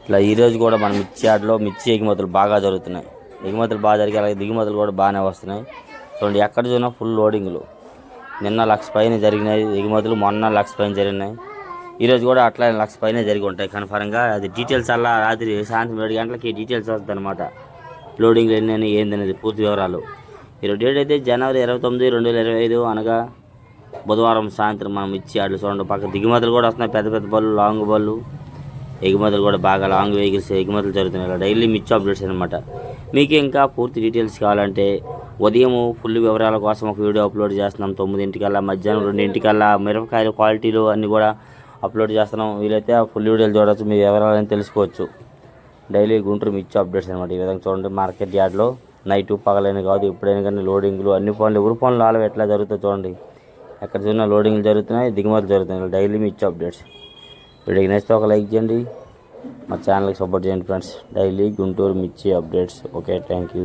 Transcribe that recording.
ఇట్లా ఈరోజు కూడా మన మిర్చి యార్డ్లో మిర్చి ఎగుమతులు బాగా జరుగుతున్నాయి. ఎగుమతులు బాగా జరిగి అలాగే దిగుమతులు కూడా బాగానే వస్తున్నాయి. చూడండి ఎక్కడ చూసినా ఫుల్ లోడింగ్లు. నిన్న 1,00,000 పైన జరిగినాయి ఎగుమతులు, మొన్న 1,00,000 పైన జరిగినాయి. ఈరోజు కూడా అట్లా 1,00,000 పైన జరిగి ఉంటాయి కన్ఫర్మ్గా. అది డీటెయిల్స్ అలా రాత్రి సాయంత్రం 7 గంటలకి డీటెయిల్స్ వస్తుంది అనమాట. లోడింగ్లు ఎన్ని ఏందనేది పూర్తి వివరాలు. ఈరోజు డేట్ అయితే జనవరి 29, 2025 అనగా బుధవారం సాయంత్రం మనం మిర్చి యార్డ్లు చూడండి. పక్క దిగుమతులు కూడా వస్తున్నాయి, పెద్ద పెద్ద బళ్ళు, లాంగ్ బళ్ళు. ఎగుమతులు కూడా బాగా లాంగ్ వెహికల్స్ ఎగుమతులు జరుగుతున్నాయి. డైలీ మిర్చి అప్డేట్స్ అనమాట. మీకు ఇంకా పూర్తి డీటెయిల్స్ కావాలంటే ఉదయం ఫుల్ వివరాల కోసం ఒక వీడియో అప్లోడ్ చేస్తున్నాం. 9 మధ్యాహ్నం 2 మిరపకాయల క్వాలిటీలు అన్నీ కూడా అప్లోడ్ చేస్తున్నాం. వీలైతే ఆ ఫుల్ వీడియోలు చూడవచ్చు, మీ వివరాలని తెలుసుకోవచ్చు. డైలీ గుంటూరు మిర్చి అప్డేట్స్ అనమాట. ఈ విధంగా చూడండి మార్కెట్ యార్డ్లో నైట్ పగలైన కాదు, ఎప్పుడైనా కానీ లోడింగ్లు అన్ని పనులు ఊరు పనులు ఆలవి ఎట్లా జరుగుతుందో చూడండి. ఎక్కడ చూసినా లోడింగ్లు జరుగుతున్నాయి, దిగుమతులు జరుగుతున్నాయి. డైలీ మిర్చి అప్డేట్స్. వీడియోకి నచ్చితే ఒక లైక్ చేయండి, మా ఛానల్కి సపోర్ట్ చేయండి ఫ్రెండ్స్. డైలీ గుంటూరు మిర్చి అప్డేట్స్. Okay, thank you.